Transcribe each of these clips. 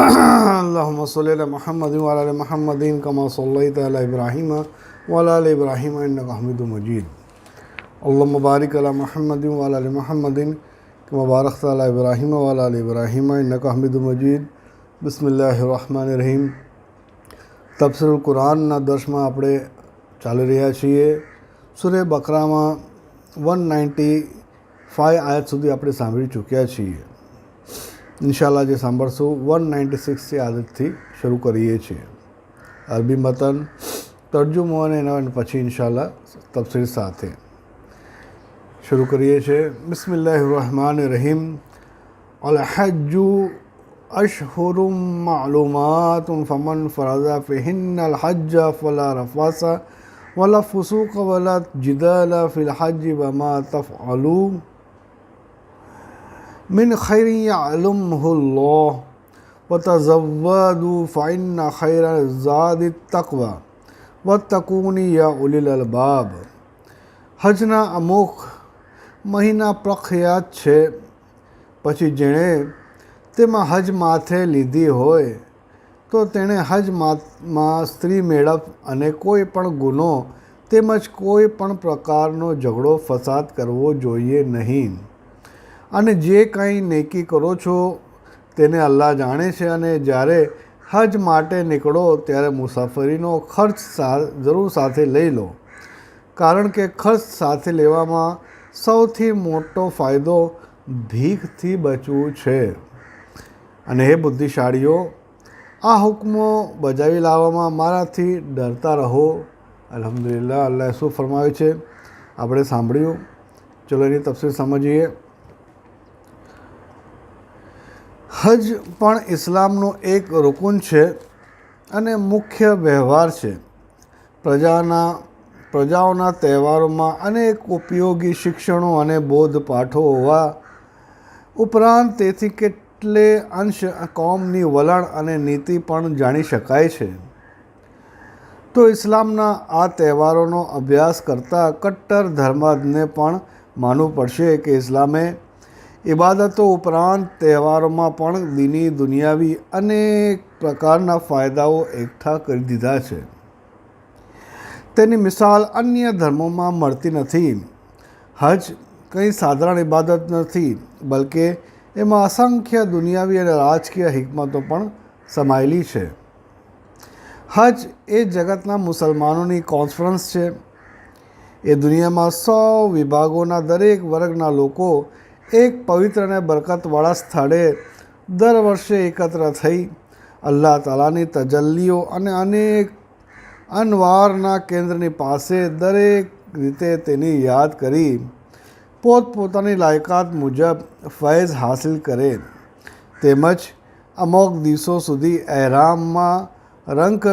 अल्लाहुम्मा सल्लि अला मुहम्मदिन व अला मुहम्मदिन कमा सल्लैता अला इब्राहीम व अला आलि इब्राहीम इन्नका हमीदुम मजीद। अल्लाहुम्मा बारिक अला मुहम्मदिन व अला आलि मुहम्मदिन कमा बारकता अला इब्राहीम व अला आलि इब्राहीम इन्नका हमीदुम मजीद। बिस्मिल्लाहिर रहमानिर रहीम। तफसीरुल कुरानના દર્શમાં આપણે ચાલી રહ્યા છીએ। સૂરે બકરામાં 195 આયત સુધી આપણે સાંભળી ચૂક્યા છીએ। ઇન્શાલ્લાહ જે સાંભળશું 196 આદતથી શરૂ કરીએ છીએ। અરબી મતન તર્જુમો અને એના પછી ઇન્શાલ્લાહ તફસીર સાથે શરૂ કરીએ છીએ। બિસ્મિલ્લાહિર रहमानिर रहीम। અલ હજ્જુ અશહુરુમ માલુમાતુન ફમન ફરઝા ફિહિન્નલ હજ્જ ફલા રફાસા વલા ફુસૂક વલા જિદાલા ફિલ હજ્જ વમા તફઅલુ मिन खैरि यअलमुहुल्लाह वतज़व्वदू फ़इन्न खैर ज़ादि तक़वा वत्तक़ूनी या उलिल अलबाब। હજના અમુક મહિના પ્રખ્યાત છે, પછી જેણે તેમાં હજ માથે લીધી હોય તો તેણે હજમાં સ્ત્રી મેળપ અને કોઈ પણ ગુનો તેમજ કોઈ પણ પ્રકારનો ઝઘડો ફસાદ કરવો જોઈએ નહીં। અને જે કંઈ નેકી કરો છો તેને અલ્લાહ જાણે છે। અને જ્યારે હજ માટે નીકળો ત્યારે મુસાફરીનો ખર્ચ જરૂર સાથે લઈ લો, કારણ કે ખર્ચ સાથે લેવામાં સૌથી મોટો ફાયદો ભીખથી બચવું છે। અને હે બુદ્ધિશાળીઓ, આ હુકમો બજાવી લાવવામાં મારાથી ડરતા રહો। અલ્હમ્દુલિલ્લાહ, અલ્લાહે શું ફરમાવ્યું છે આપણે સાંભળ્યું। ચલો એની તફસીર સમજીએ। હજ પણ ઇસ્લામનો એક રૂકન છે અને મુખ્ય વ્યવહાર છે। પ્રજાઓના તહેવારોમાં અનેક ઉપયોગી શિક્ષણો અને બોધપાઠો હોવા ઉપરાંત તેથી કેટલે અંશ કોમની વલણ અને નીતિ પણ જાણી શકાય છે। તો ઇસ્લામના આ તહેવારોનો અભ્યાસ કરતાં કટ્ટર ધર્માદને પણ માનવું પડશે કે ઇસ્લામે ઇબાદતો ઉપરાંત તહેવારોમાં પણ દીની દુનિયાવી અનેક પ્રકારના ફાયદાઓ એકઠા કરી દીધા છે। તેની મિસાલ અન્ય ધર્મોમાં મળતી નથી। હજ કંઈ સાધારણ ઇબાદત નથી, બલકે એમાં અસંખ્ય દુનિયાવી અને રાજકીય હિકમતો પણ સમાયેલી છે। હજ એ જગતના મુસલમાનોની કોન્ફરન્સ છે। એ દુનિયામાં 100 વિભાગોના દરેક વર્ગના લોકો એક પવિત્ર અને બરકતવાળા સ્થળે દર વર્ષે એકત્ર થઈ અલ્લાહ તાલાની તજલ્લીઓ અને અનેક અનવારના કેન્દ્રની પાસે દરેક રીતે તેની યાદ કરી પોતપોતાની લાયકાત મુજબ ફૈઝ હાસિલ કરે। તેમજ અમુક દિવસો સુધી એહરામમાં રંગ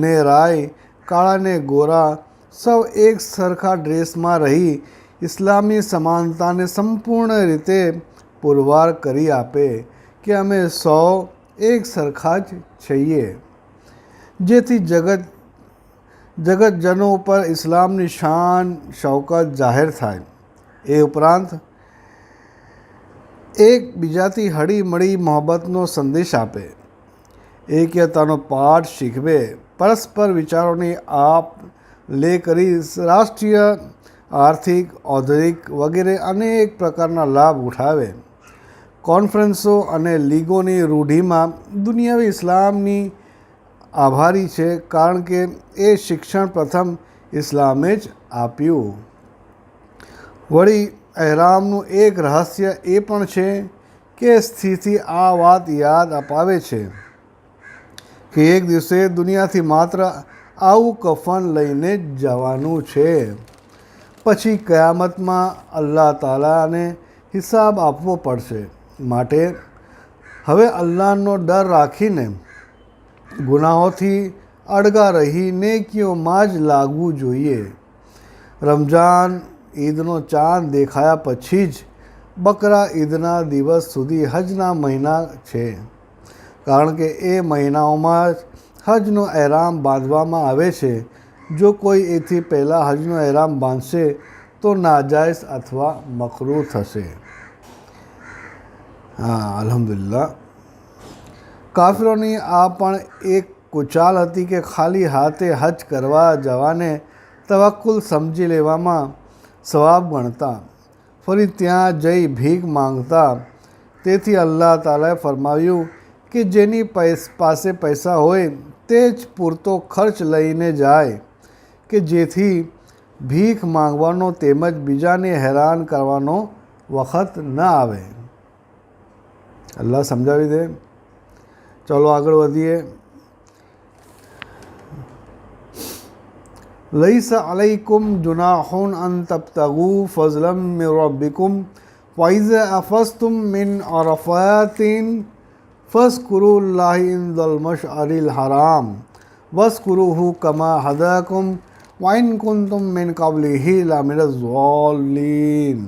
ને રાય, કાળા ને ગોરા સૌ એક સરખા ડ્રેસમાં રહી ઇસ્લામી સમાનતાને સંપૂર્ણ રીતે પુરવાર કરી આપે કે અમે સૌ એક સરખા જ છીએ, જેથી જગતજનો ઉપર ઇસ્લામની શાન શૌકત જાહેર થાય। એ ઉપરાંત એકબીજાથી હળી મળી મોહબ્બતનો સંદેશ આપે, એકતાનો પાઠ શીખવે, પરસ્પર વિચારોની આપ લે કરી રાષ્ટ્રીય, આર્થિક, ઔદ્યોગિક વગેરે અનેક પ્રકારના લાભ ઉઠાવે। કોન્ફરન્સો અને લીગોની રૂઢિમાં દુનિયાવી ઇસ્લામની આભારી છે, કારણ કે એ શિક્ષણ પ્રથમ ઇસ્લામે જ આપ્યું। વળી એહરામનું એક રહસ્ય એ પણ છે કે સ્થિતિ આ વાત યાદ અપાવે છે કે એક દિવસે દુનિયાથી માત્ર આવું કફન લઈને જ જવાનું છે, પછી કયામતમાં અલ્લાહ તાલાને હિસાબ આપવો પડશે। માટે હવે અલ્લાહનો ડર રાખીને ગુનાહોથી અળગા રહી નેકીઓમાં જ લાગવું જોઈએ। રમઝાન ઈદનો ચાંદ દેખાયા પછી જ બકરા ઈદના દિવસ સુધી હજના મહિના છે, કારણ કે એ મહિનાઓમાં જ હજનો એહરામ બાંધવામાં આવે છે। જો કોઈ એથી પહેલાં હજનો એહરામ બાંધશે તો નાજાયઝ અથવા મકરૂહ થશે। અલ્હમ્દુલિલ્લાહ। કાફિરોની આ પણ એક કુચાલ હતી કે ખાલી હાથે હજ કરવા જવાને તવક્કુલ સમજી લેવામાં સવાબ ગણતા, ફરી ત્યાં જઈ ભીખ માંગતા. તેથી અલ્લાહ તાલાએ ફરમાવ્યું કે જેની પાસે પૈસા હોય તે જ પૂરતો ખર્ચ લઈને જાય, કે જેથી ભીખ માંગવાનો તેમજ બીજાને હેરાન કરવાનો વખત ન આવે. અલ્લાહ સમજાવી દે. ચલો આગળ વધીએ. લૈસા અલૈકુમ જુનાહુન અન તબ્તગુ ફઝલમ મિન રબ્બિકુમ વઇઝા અફસ્તુમ મિન અરફાતિન ફઝકુરુલ્લાહ ઇન્દલ મશઅરિલ હરામ વઝકુરુહુ કમા હદાકુમ વઇન કુન્તુમ મિન કબ્લિહી લમિનઝ ઝાલિન.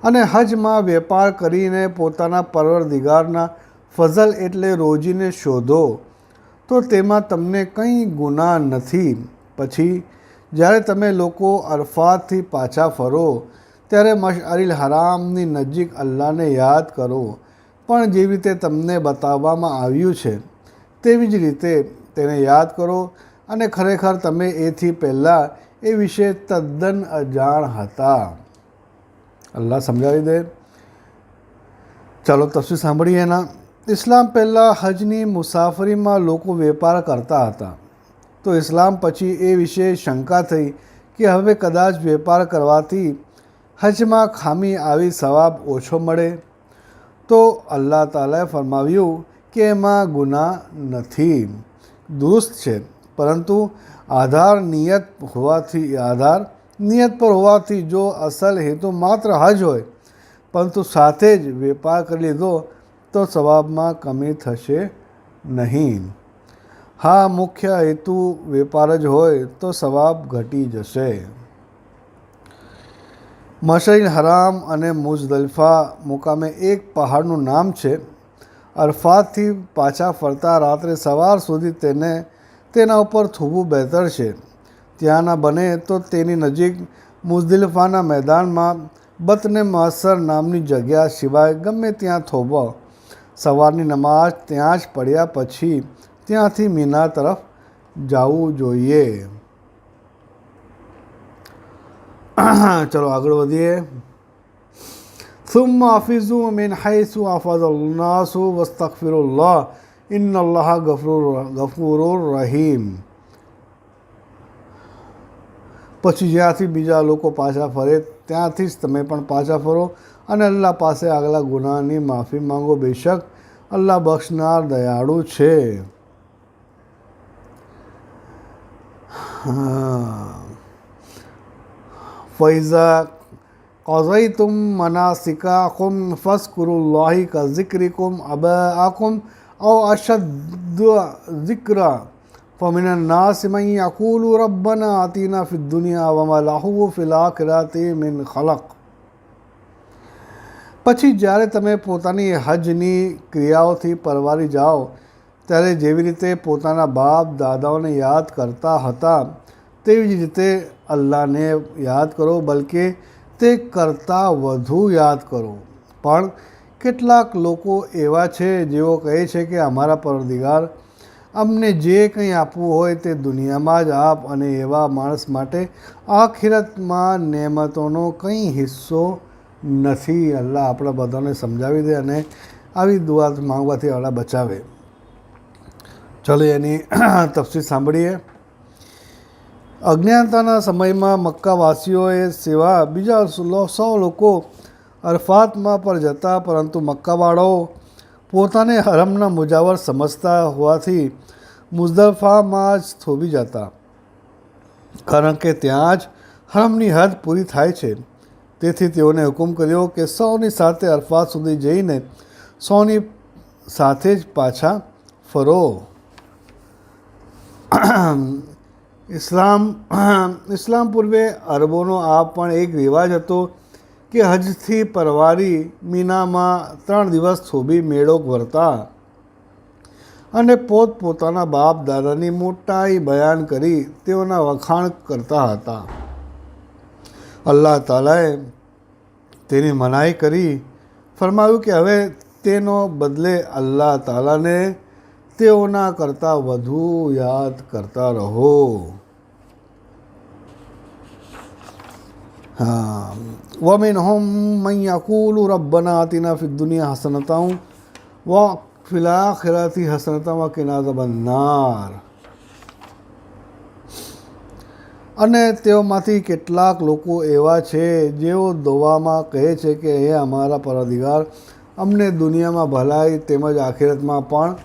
અને હજમાં વેપાર કરીને પોતાના પરવરદિગારના ફઝલ એટલે રોજીને શોધો તો તેમાં તમને કંઈ ગુનાહ નથી. પછી જ્યારે તમે લોકો અરફાતથી પાછા ફરો ત્યારે મશઅરિલ હરામની નજીક અલ્લાહને યાદ કરો, પણ જેવી રીતે તમને બતાવવામાં આવ્યું છે તેવી જ રીતે તેને યાદ કરો, અને ખરેખર તમે એથી પહેલાં એ વિશે તદ્દન અજાણ હતા. અલ્લાહ સમજાવી દે. ચાલો તફસીર સાંભળીએ એના. ઇસ્લામ પહેલાં હજની મુસાફરીમાં લોકો વેપાર કરતા હતા, તો ઇસ્લામ પછી એ વિશે શંકા થઈ કે હવે કદાચ વેપાર કરવાથી હજમાં ખામી આવી સવાબ ઓછો મળે. તો અલ્લાહ તાલાએ ફરમાવ્યું કે એમાં ગુનાહ નથી, દુરુસ્ત છે, પરંતુ આધાર નિયત પર હોવાથી જો અસલ હેતુ માત્ર હજ હોય પરંતુ સાથે જ વેપાર કરી લીધો તો સવાબમાં કમી થશે નહીં. હા, મુખ્ય હેતુ વેપાર જ હોય તો સવાબ ઘટી જશે. મશઅરિલ હરામ અને મુઝદલિફા મુકામે એક પહાડનું નામ છે. અરફાતથી પાછા ફરતા રાત્રે સવાર સુધી તેના ઉપર થૂબવું બહેતર છે. ત્યાંના બને તો તેની નજીક મુઝદલિફાના મેદાનમાં બતને મહસર નામની જગ્યા સિવાય ગમે ત્યાં થોભો. સવારની નમાઝ ત્યાં જ પડ્યા પછી ત્યાંથી મીના તરફ જવું જોઈએ. ચલો આગળ વધીએ. સુમ્મા અફિઝુ મિન હૈસુ અફઝનાસુ વસ્તગફિરુલ્લાહ ઇન્નલ્લાહ ગફૂરુર રહીમ. પછી જ્યાંથી બીજા લોકો પાછા ફરે ત્યાંથી જ તમે પણ પાછા ફરો અને અલ્લાહ પાસે આગલા ગુનાહની માફી માંગો. બેશક અલ્લાહ બક્ષનાર દયાળુ છે. ફૈઝા قضيتم مناسككم فاذكروا الله كذكركم آباءكم أو أشد ذكرا فمن الناس من يقول ربنا آتنا في الدنيا وما له في الآخرة من خلق. પછી જ્યારે તમે પોતાની હજની ક્રિયાઓથી પરવારી જાઓ ત્યારે જેવી રીતે પોતાના બાપ દાદાઓને યાદ કરતા હતા તેવી જ રીતે અલ્લાહને યાદ કરો, બલકે તે કરતાં વધુ યાદ કરો. પણ કેટલાક લોકો એવા છે જેઓ કહે છે કે અમારા પરવરદિગાર, અમને જે કંઈ આપવું હોય તે દુનિયામાં જ આપ, અને એવા માણસ માટે આખિરતમાં નેમતોનો કંઈ હિસ્સો નથી. અલ્લાહ આપણા બધાને સમજાવી દે અને આવી દુઆ માંગવાથી અલ્લાહ બચાવે. ચલો એની તફસીર સાંભળીએ. અજ્ઞાનતાના સમયમાં મક્કાવાસીઓએ સિવાય બીજા 100 લોકો અરફાતમાં પર જતા, પરંતુ મક્કાવાળાઓ પોતાને હરમના મુજાવર સમજતા હોવાથી મુઝદલિફામાં જ થોભી જતા, કારણ કે ત્યાં જ હરમની હદ પૂરી થાય છે. તેથી તેઓને હુકમ કર્યો કે 100ની સાથે અરફાત સુધી જઈને 100ની સાથે જ પાછા ફરો. ઇસ્લામ પૂર્વે અરબોનો આ પણ એક રિવાજ હતો કે હજથી પરવારી મીનામાં 3 દિવસ થોભી મેળો ભરતા અને પોતપોતાના બાપ દાદાની મોટાઈ બયાન કરી તેઓના વખાણ કરતા હતા. અલ્લાહ તાલાએ તેની મનાઈ કરી ફરમાવ્યું કે હવે તેનો બદલે અલ્લાહ તાલાને તેઓના કરતાં વધુ યાદ કરતા રહો. हाँ वमिनहुम मन यक़ूलु रब्बना आतिना फ़िद दुनिया हसनतन व फ़िल आखिरति हसनतन व क़िना अज़ाबन्नार. અને તેઓમાંથી કેટલાક લોકો એવા છે જેઓ દુઆમાં કહે છે કે હે અમારા પરવરદિગાર, અમને દુનિયામાં ભલાઈ તેમજ આખિરતમાં પણ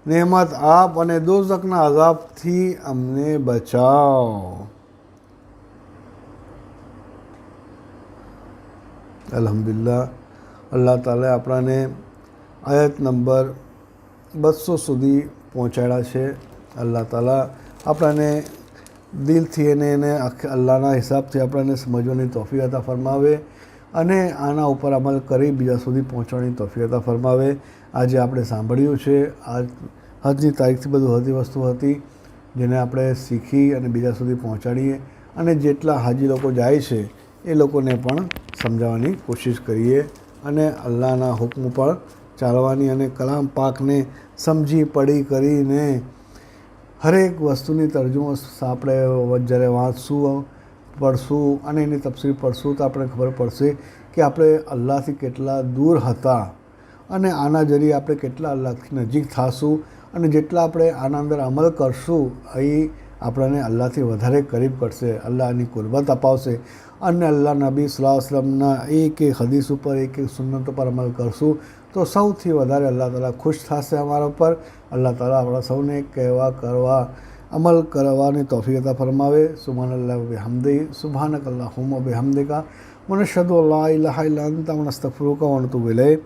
નેમત આપ અને દોઝખના અઝાબથી અમને બચાવ. અલ્હમ્દુલિલ્લાહ, અલ્લાહ તાલા આપણાને આયત નંબર 200 સુધી પહોંચાડ્યા છે. અલ્લાહ તાલા આપણાને દિલથી એને અલ્લાહના હિસાબથી આપણને સમજવાની તોફીક અતા ફરમાવે અને આના ઉપર અમલ કરી બીજા સુધી પહોંચવાની તોફીક અતા ફરમાવે. આજે આપણે સાંભળ્યું છે, આજ હજની તારીખથી બધું હજી વસ્તુ હતી જેને આપણે શીખી અને બીજા સુધી પહોંચાડીએ અને જેટલા હાજી લોકો જાય છે એ લોકોને પણ સમજાવવાની કોશિશ કરીએ અને અલ્લાહના હુક્મ પર ચાલવાની અને કલામ પાકને સમજી પડી કરીને હરેક વસ્તુની તર્જુમો આપણે જ્યારે વાંચશું, પડશું અને એની તફસીર પડશું તો આપણે ખબર પડશે કે આપણે અલ્લાહથી કેટલા દૂર હતા અને આના જરીએ આપણે કેટલા અલ્લાહથી નજીક થશું અને જેટલા આપણે આના અંદર અમલ કરશું એ આપણને અલ્લાહથી વધારે કરીબ કરશે, અલ્લાહની કુરબત અપાવશે. અને અલ્લાહ નબી સલ્લલ્લાહુ અલૈહિ વસલ્લમના એક હદીસ ઉપર એક સુન્નત પર અમલ કરશું તો સૌથી વધારે અલ્લાહ તાલા ખુશ થશે અમારા ઉપર. અલ્લાહ તાલા આપણા સૌને કહેવા કરવા અમલ કરવાની તૌફીક અતા ફરમાવે. સુબહાનલ્લાહ વ બિહમ્દિહી સુબહાનકલ્લાહુમ્મ વ બિહમ્દિકા વ નશહદુ અલ્લા ઇલાહા ઇલ્લા અંતા વ નસ્તગફિરુકા વ નતુબુ ઇલૈક.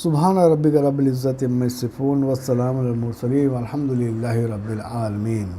સુબહાન રબ્બિકા રબ્બિલ ઇઝ્ઝતિ અમ્મા યસિફૂન વ સલામુન અલલ મુરસલીન વલ્હમ્દુલિલ્લાહિ રબ્બિલ આલમીન.